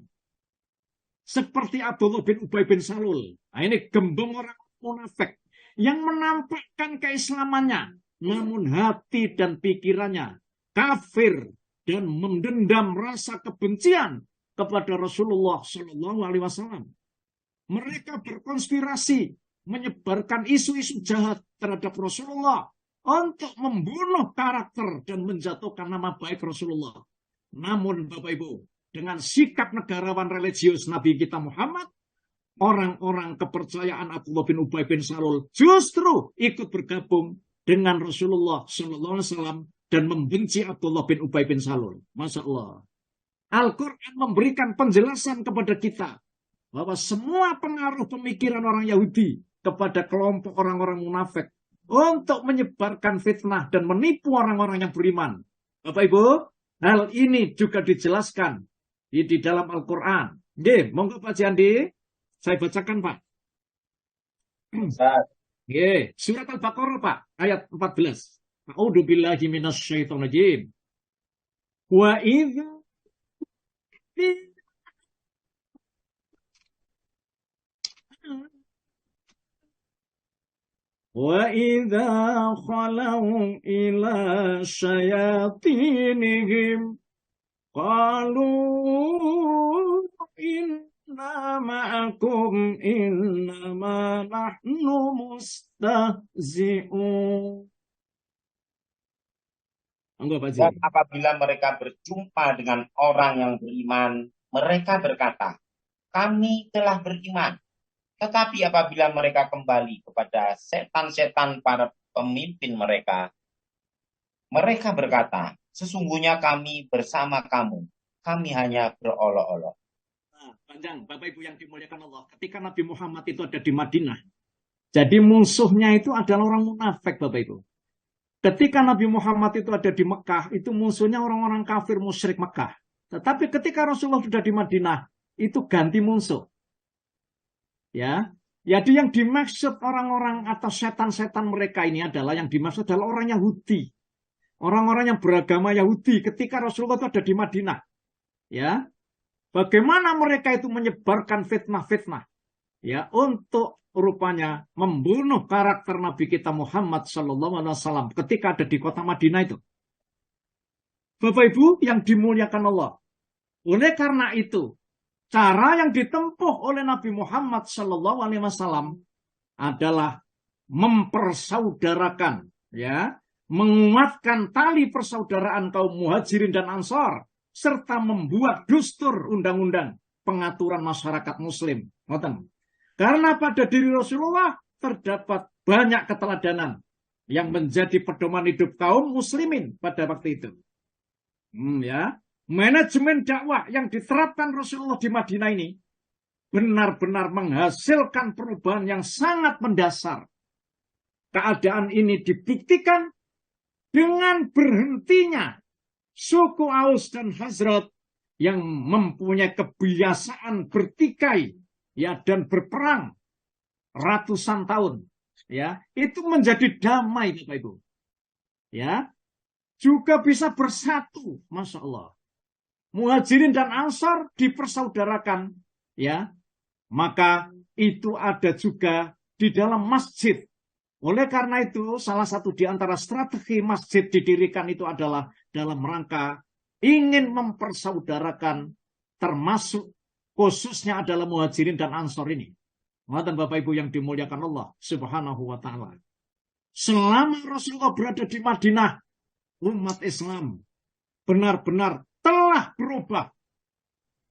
A: Seperti Abdullah bin Ubay bin Salul. Nah, ini gembong orang munafik yang menampakkan keislamannya, namun hati dan pikirannya kafir dan mendendam rasa kebencian kepada Rasulullah Shallallahu Alaihi Wasallam. Mereka berkonspirasi menyebarkan isu-isu jahat terhadap Rasulullah untuk membunuh karakter dan menjatuhkan nama baik Rasulullah. Namun Bapak Ibu, dengan sikap negarawan religius Nabi kita Muhammad, orang-orang kepercayaan Abdullah bin Ubay bin Salul justru ikut bergabung dengan Rasulullah Shallallahu Alaihi Wasallam dan membenci Abdullah bin Ubay bin Salul. Masya Allah. Al-Quran memberikan penjelasan kepada kita bahwa semua pengaruh pemikiran orang Yahudi kepada kelompok orang-orang munafik untuk menyebarkan fitnah dan menipu orang-orang yang beriman. Bapak Ibu, hal ini juga dijelaskan di dalam Al-Quran. Oke, monggo Pak Jandi, saya bacakan Pak. Oke, surat Al-Baqarah Pak, ayat 14. A'udzu billahi minasyaitonir rajim. Wa idza وَإِذَا خَلَوْا إِلَى شَيَاطِينِهِمْ Qalu inna ma'akum innama nahnu mustahzi'un. Enggak, Pak Ji.
C: Dan apabila mereka berjumpa dengan orang yang beriman, mereka berkata, kami telah beriman. Tetapi apabila mereka kembali kepada setan-setan para pemimpin mereka, mereka berkata, sesungguhnya kami bersama kamu. Kami hanya berolok-olok.
A: Nah, panjang, Bapak Ibu yang dimuliakan Allah. Ketika Nabi Muhammad itu ada di Madinah, jadi musuhnya itu adalah orang munafik, Bapak Ibu. Ketika Nabi Muhammad itu ada di Mekah, itu musuhnya orang-orang kafir musyrik Mekah. Tetapi ketika Rasulullah sudah di Madinah, itu ganti musuh. Ya, jadi yang dimaksud orang-orang atau setan-setan mereka ini adalah yang dimaksud adalah orang Yahudi, orang-orang yang beragama Yahudi. Ketika Rasulullah itu ada di Madinah, ya, bagaimana mereka itu menyebarkan fitnah-fitnah, ya, untuk rupanya membunuh karakter Nabi kita Muhammad SAW ketika ada di kota Madinah itu. Bapak Ibu yang dimuliakan Allah. Oleh karena itu, cara yang ditempuh oleh Nabi Muhammad SAW adalah mempersaudarakan, ya, menguatkan tali persaudaraan kaum Muhajirin dan Ansor, serta membuat dustur undang-undang pengaturan masyarakat Muslim. Karena pada diri Rasulullah terdapat banyak keteladanan yang menjadi pedoman hidup kaum muslimin pada waktu itu. Ya, manajemen dakwah yang diterapkan Rasulullah di Madinah ini benar-benar menghasilkan perubahan yang sangat mendasar. Keadaan ini dibuktikan dengan berhentinya suku Aus dan Khazraj yang mempunyai kebiasaan bertikai, ya, dan berperang ratusan tahun, ya, itu menjadi damai, Bapak Ibu, ya, juga bisa bersatu, Masya Allah. Muhajirin dan Ansar dipersaudarakan, ya, maka itu ada juga di dalam masjid. Oleh karena itu, salah satu di antara strategi masjid didirikan itu adalah dalam rangka ingin mempersaudarakan, termasuk khususnya adalah Muhajirin dan Ansor ini. Mengatakan Bapak Ibu yang dimuliakan Allah Subhanahu wa Ta'ala. Selama Rasulullah berada di Madinah, umat Islam benar-benar telah berubah.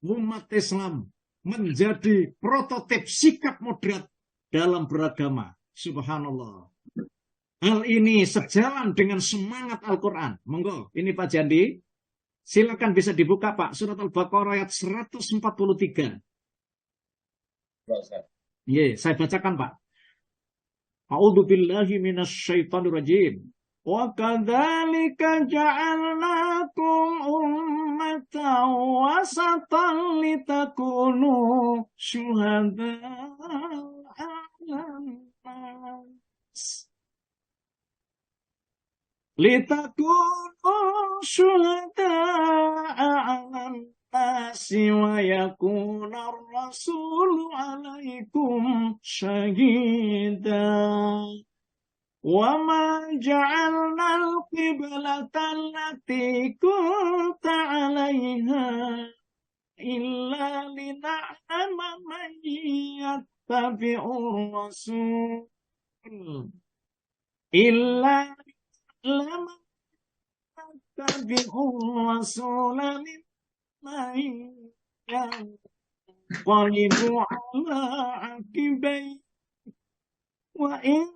A: Umat Islam menjadi prototip sikap moderat dalam beragama. Subhanallah. Hal ini sejalan dengan semangat Al-Quran. Monggo, ini Pak Jandi. Silakan bisa dibuka, Pak. Surat Al-Baqarah ayat 143. Iya, saya bacakan, Pak. A'udzu billahi minasyaitonir rajim. Wa kadzalika ja'alnakum ummatan wasatan litakunu syuhada'a 'alan nas. Litakunu syuhada'a 'alan nasi wa yakuna ar-rasulu 'alaikum syahida. Wa ma ja'alna al-qiblata allati kunta 'alaiha illa lina'lama man yattabi'ur rasul illa lama yattabi'ur rasul mimman yanqalibu 'ala 'aqibai wa in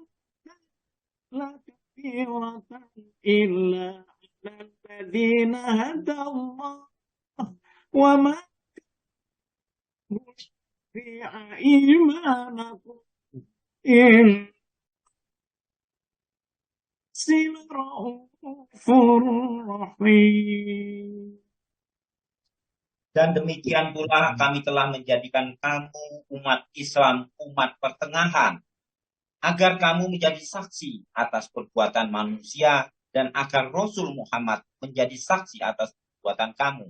A: la kathiratan illa 'alal ladzina hadallah wa ma yuti'a imanakum in silrahufur rahim.
C: Dan demikian pula kami telah menjadikan kamu umat Islam, umat pertengahan, agar kamu menjadi saksi atas perbuatan manusia dan agar Rasul Muhammad menjadi saksi atas perbuatan kamu.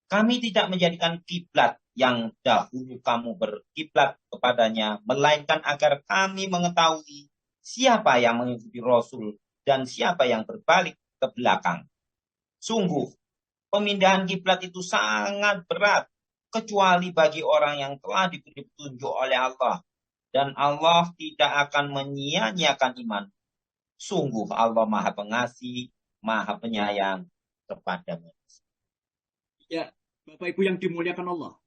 C: Kami tidak menjadikan kiblat yang dahulu kamu berkiblat kepadanya, melainkan agar kami mengetahui siapa yang mengikuti Rasul dan siapa yang berbalik ke belakang. Sungguh, Pemindahan kiblat itu sangat berat, kecuali bagi orang yang telah diberi petunjuk oleh Allah. Dan Allah tidak akan menyia-nyiakan iman. Sungguh Allah Maha Pengasih, Maha Penyayang kepada manusia.
A: Ya, Bapak Ibu yang dimuliakan Allah.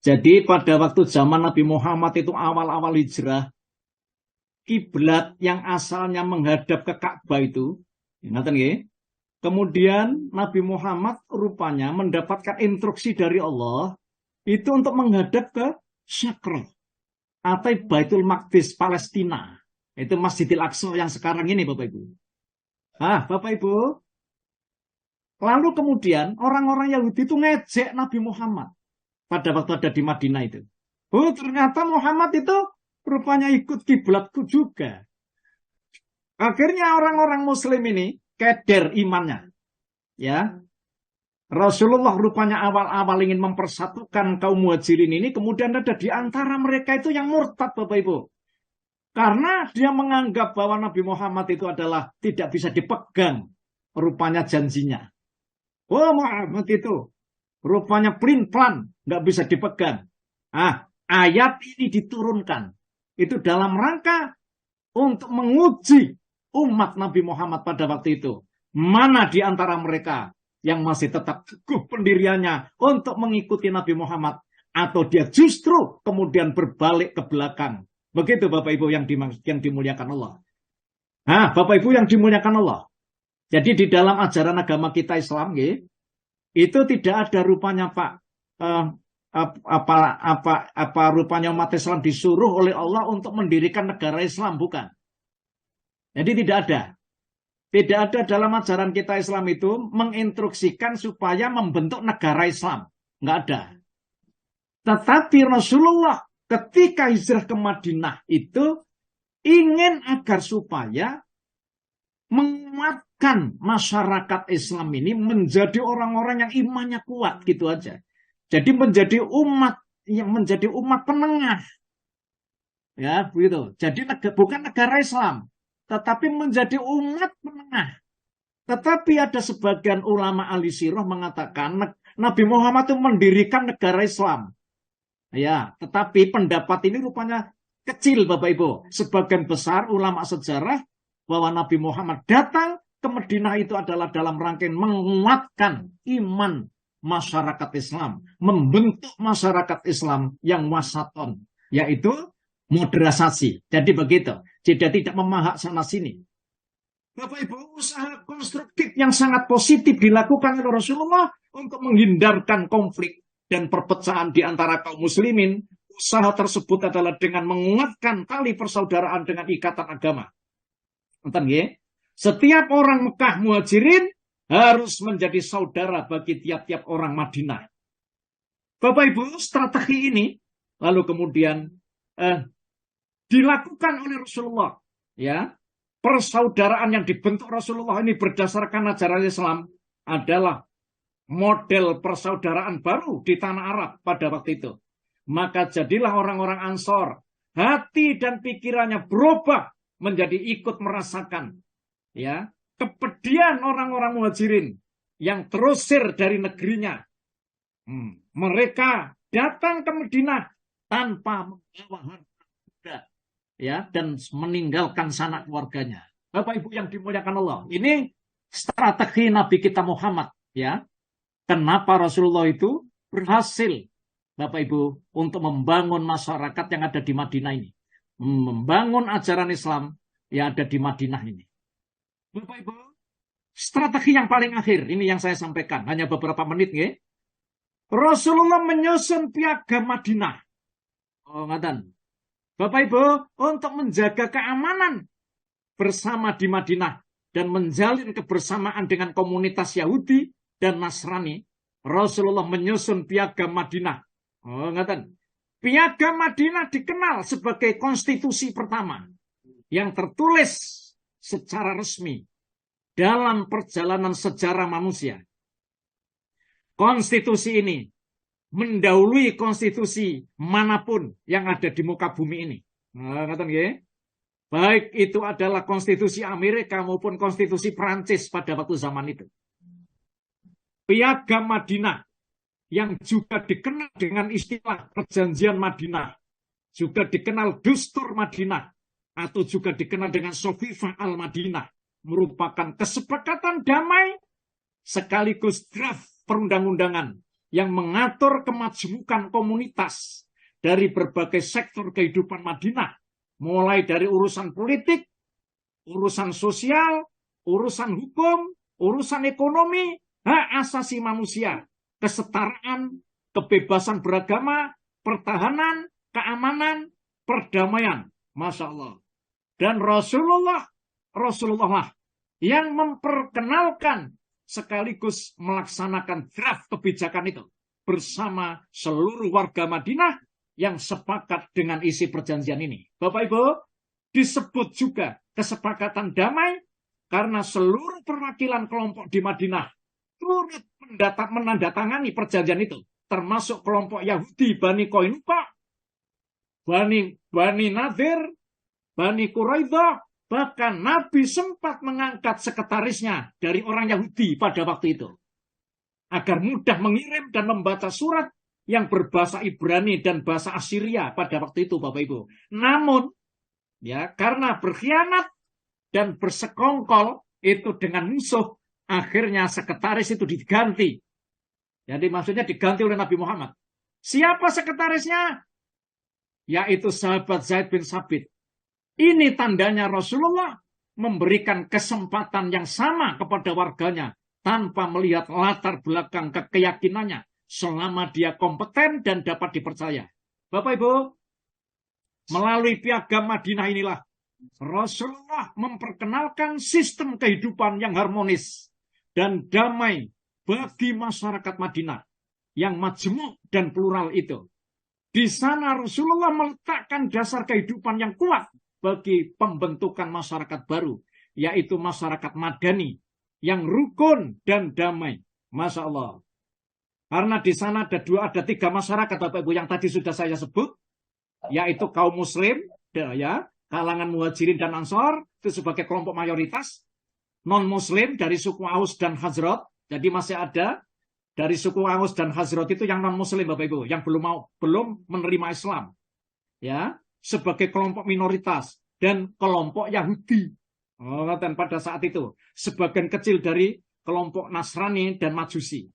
A: Jadi pada waktu zaman Nabi Muhammad itu awal-awal hijrah, kiblat yang asalnya menghadap ke Ka'bah itu, ingatan ya? Kemudian Nabi Muhammad rupanya mendapatkan instruksi dari Allah itu untuk menghadap ke Syakra atau Baitul Maqdis Palestina. Itu Masjidil Aqsa yang sekarang ini Bapak Ibu. Bapak Ibu. Lalu kemudian orang-orang Yahudi itu ngejek Nabi Muhammad pada waktu ada di Madinah itu. Oh, ternyata Muhammad itu rupanya ikut kiblatku juga. Akhirnya orang-orang Muslim ini keder imannya. Ya. Rasulullah rupanya awal-awal ingin mempersatukan kaum muhajirin ini, kemudian ada di antara mereka itu yang murtad Bapak Ibu. Karena dia menganggap bahwa Nabi Muhammad itu adalah tidak bisa dipegang rupanya janjinya. Oh, Muhammad itu rupanya pelin-pelan, nggak bisa dipegang. Ayat ini diturunkan. Itu dalam rangka untuk menguji umat Nabi Muhammad pada waktu itu. Mana di antara mereka yang masih tetap teguh pendiriannya untuk mengikuti Nabi Muhammad, atau dia justru kemudian berbalik ke belakang. Begitu Bapak Ibu yang dimuliakan Allah. Bapak Ibu yang dimuliakan Allah. Jadi di dalam ajaran agama kita Islam, itu tidak ada rupanya Pak, rupanya umat Islam disuruh oleh Allah untuk mendirikan negara Islam, bukan. Jadi tidak ada. Tidak ada dalam ajaran kita Islam itu menginstruksikan supaya membentuk negara Islam. Nggak ada. Tetapi Rasulullah ketika hijrah ke Madinah itu ingin agar supaya menguatkan masyarakat Islam ini menjadi orang-orang yang imannya kuat, gitu aja. Jadi menjadi umat penengah. Ya, begitu. Jadi bukan negara Islam, tetapi menjadi umat menengah. Tetapi ada sebagian ulama ahli sirah mengatakan Nabi Muhammad itu mendirikan negara Islam. Ya, tetapi pendapat ini rupanya kecil Bapak Ibu. Sebagian besar ulama sejarah bahwa Nabi Muhammad datang ke Madinah itu adalah dalam rangkaian menguatkan iman masyarakat Islam, membentuk masyarakat Islam yang wasaton, yaitu moderasasi. Jadi begitu, tidak memahak sana sini. Bapak Ibu, usaha konstruktif yang sangat positif dilakukan oleh Rasulullah untuk menghindarkan konflik dan perpecahan di antara kaum muslimin. Usaha tersebut adalah dengan menguatkan tali persaudaraan dengan ikatan agama. Setiap orang Mekah muhajirin harus menjadi saudara bagi tiap-tiap orang Madinah. Bapak Ibu, strategi ini lalu kemudian dilakukan oleh Rasulullah. Ya, persaudaraan yang dibentuk Rasulullah ini berdasarkan ajaran Islam adalah model persaudaraan baru di tanah Arab pada waktu itu. Maka jadilah orang-orang Ansor, hati dan pikirannya berubah menjadi ikut merasakan ya kepedihan orang-orang muhajirin yang terusir dari negerinya. Mereka datang ke Madinah tanpa membawa harta ya, dan meninggalkan sanak keluarganya. Bapak Ibu yang dimuliakan Allah, ini strategi Nabi kita Muhammad ya. Kenapa Rasulullah itu berhasil Bapak Ibu untuk membangun masyarakat yang ada di Madinah ini, membangun ajaran Islam yang ada di Madinah ini. Bapak Ibu, strategi yang paling akhir ini yang saya sampaikan hanya beberapa menit ya. Rasulullah menyusun piagam Madinah. Bapak Ibu, untuk menjaga keamanan bersama di Madinah dan menjalin kebersamaan dengan komunitas Yahudi dan Nasrani, Rasulullah menyusun piagam Madinah. Piagam Madinah dikenal sebagai konstitusi pertama yang tertulis secara resmi dalam perjalanan sejarah manusia. Konstitusi ini mendahului konstitusi manapun yang ada di muka bumi ini. Baik itu adalah konstitusi Amerika maupun konstitusi Prancis pada waktu zaman itu. Piagam Madinah yang juga dikenal dengan istilah Perjanjian Madinah, juga dikenal Dustur Madinah, atau juga dikenal dengan Sofifah Al-Madinah, merupakan kesepakatan damai sekaligus draft perundang-undangan yang mengatur kemajmukan komunitas dari berbagai sektor kehidupan Madinah, mulai dari urusan politik, urusan sosial, urusan hukum, urusan ekonomi, hak asasi manusia, kesetaraan, kebebasan beragama, pertahanan, keamanan, perdamaian. Masya Allah. Dan Rasulullah lah yang memperkenalkan sekaligus melaksanakan draft kebijakan itu bersama seluruh warga Madinah yang sepakat dengan isi perjanjian ini. Bapak Ibu, disebut juga kesepakatan damai karena seluruh perwakilan kelompok di Madinah turut menandatangani perjanjian itu, termasuk kelompok Yahudi Bani Qainuqa, Bani Nadir, Bani Quraidah, bahkan Nabi sempat mengangkat sekretarisnya dari orang Yahudi pada waktu itu, agar mudah mengirim dan membaca surat yang berbahasa Ibrani dan bahasa Assyria pada waktu itu, Bapak Ibu. Namun, ya karena berkhianat dan bersekongkol itu dengan musuh, akhirnya sekretaris itu diganti. Jadi maksudnya diganti oleh Nabi Muhammad. Siapa sekretarisnya? Yaitu sahabat Zaid bin Sabit. Ini tandanya Rasulullah memberikan kesempatan yang sama kepada warganya tanpa melihat latar belakang keyakinannya selama dia kompeten dan dapat dipercaya. Bapak Ibu, melalui piagam Madinah inilah Rasulullah memperkenalkan sistem kehidupan yang harmonis dan damai bagi masyarakat Madinah yang majemuk dan plural itu. Di sana Rasulullah meletakkan dasar kehidupan yang kuat bagi pembentukan masyarakat baru, yaitu masyarakat Madani yang rukun dan damai. Masya Allah. Karena di sana ada tiga masyarakat, Bapak Ibu, yang tadi sudah saya sebut, yaitu kaum Muslim, ya, kalangan Muhajirin dan Ansor itu sebagai kelompok mayoritas, non-Muslim dari suku Aus dan Hazrat, jadi masih ada dari suku Aus dan Hazrat itu yang non-Muslim, Bapak Ibu, yang belum menerima Islam, ya, sebagai kelompok minoritas, dan kelompok Yahudi. Dan pada saat itu sebagian kecil dari kelompok Nasrani dan Majusi.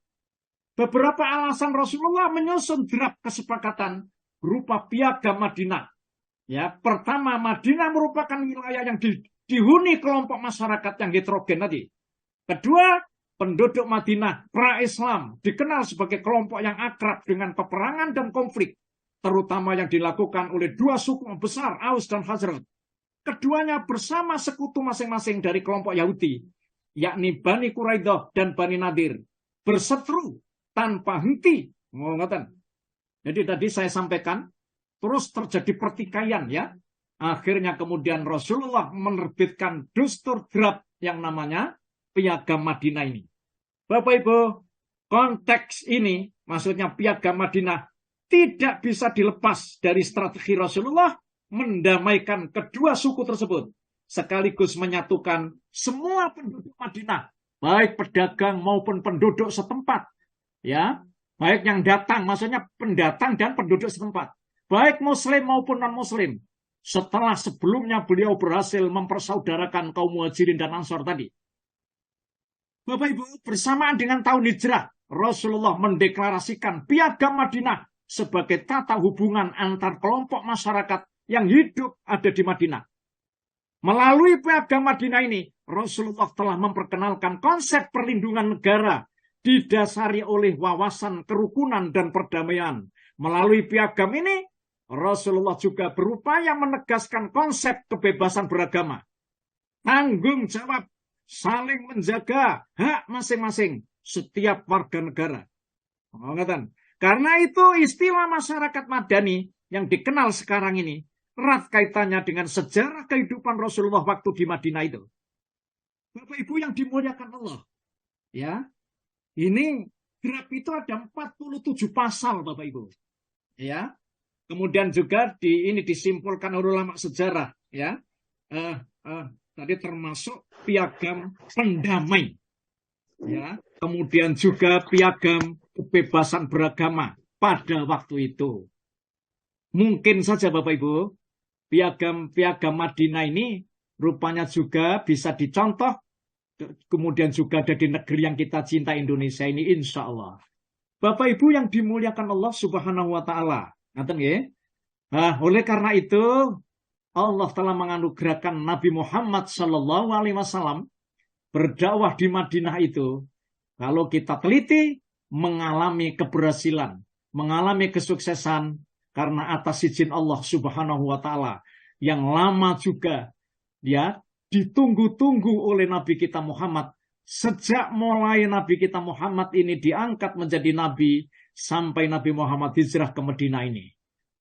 A: Beberapa alasan Rasulullah menyusun draft kesepakatan berupa piagam Madinah. Ya, pertama, Madinah merupakan wilayah yang dihuni kelompok masyarakat yang heterogen tadi. Kedua, penduduk Madinah pra-Islam dikenal sebagai kelompok yang akrab dengan peperangan dan konflik, terutama yang dilakukan oleh dua suku besar, Aus dan Khazraj. Keduanya bersama sekutu masing-masing dari kelompok Yahudi, yakni Bani Quraidah dan Bani Nadir, berseteru tanpa henti. Jadi tadi saya sampaikan, terus terjadi pertikaian, ya. Akhirnya kemudian Rasulullah menerbitkan Dustur draft yang namanya Piagam Madinah ini. Bapak Ibu, konteks ini, maksudnya Piagam Madinah, tidak bisa dilepas dari strategi Rasulullah mendamaikan kedua suku tersebut, sekaligus menyatukan semua penduduk Madinah, baik pedagang maupun penduduk setempat, ya, baik yang datang, maksudnya pendatang dan penduduk setempat, baik Muslim maupun non-Muslim. Setelah sebelumnya beliau berhasil mempersaudarakan kaum Muhajirin dan Ansor tadi. Bapak Ibu, bersamaan dengan tahun hijrah, Rasulullah mendeklarasikan Piagam Madinah sebagai tata hubungan antar kelompok masyarakat yang hidup ada di Madinah. Melalui Piagam Madinah ini, Rasulullah telah memperkenalkan konsep perlindungan negara didasari oleh wawasan kerukunan dan perdamaian. Melalui piagam ini, Rasulullah juga berupaya menegaskan konsep kebebasan beragama, tanggung jawab, saling menjaga hak masing-masing setiap warga negara. Karena itu istilah masyarakat Madani yang dikenal sekarang ini erat kaitannya dengan sejarah kehidupan Rasulullah waktu di Madinah itu. Bapak Ibu yang dimuliakan Allah, ya, ini draft itu ada 47 pasal, Bapak Ibu, ya. Kemudian juga ini disimpulkan oleh ulama sejarah, ya. Tadi termasuk piagam pendamai. ya, kemudian juga piagam kebebasan beragama pada waktu itu. Mungkin saja Bapak Ibu, piagam Madinah ini rupanya juga bisa dicontoh, kemudian juga ada di negeri yang kita cinta Indonesia ini, insya Allah. Bapak Ibu yang dimuliakan Allah Subhanahu wa Ta'ala. Ngaten nggih? Nah, oleh karena itu Allah telah menganugerahkan Nabi Muhammad Sallallahu Alaihi Wasallam berdakwah di Madinah itu. Kalau kita teliti, mengalami keberhasilan, mengalami kesuksesan karena atas izin Allah Subhanahu wa Ta'ala yang lama juga ya ditunggu-tunggu oleh Nabi kita Muhammad. Sejak mulai Nabi kita Muhammad ini diangkat menjadi Nabi sampai Nabi Muhammad hijrah ke Madinah ini.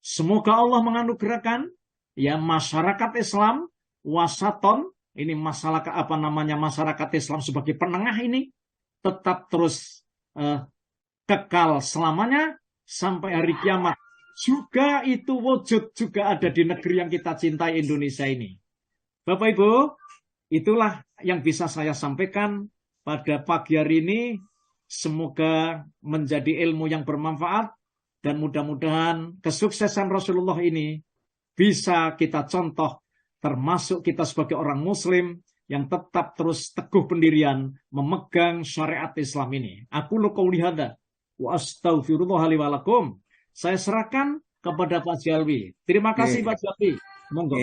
A: Semoga Allah menganugerahkan ya masyarakat Islam wasaton, ini masyarakat Islam sebagai penengah ini tetap terus kekal selamanya sampai hari kiamat. Juga itu wujud juga ada di negeri yang kita cintai Indonesia ini. Bapak Ibu, itulah yang bisa saya sampaikan pada pagi hari ini. Semoga menjadi ilmu yang bermanfaat dan mudah-mudahan kesuksesan Rasulullah ini bisa kita contoh, termasuk kita sebagai orang Muslim yang tetap terus teguh pendirian memegang syariat Islam ini. Aku qouli hadza wa astaghfirullah li wa lakum. Saya serahkan kepada Pak Jalwi. Terima kasih Pak Jalwi. Monggo.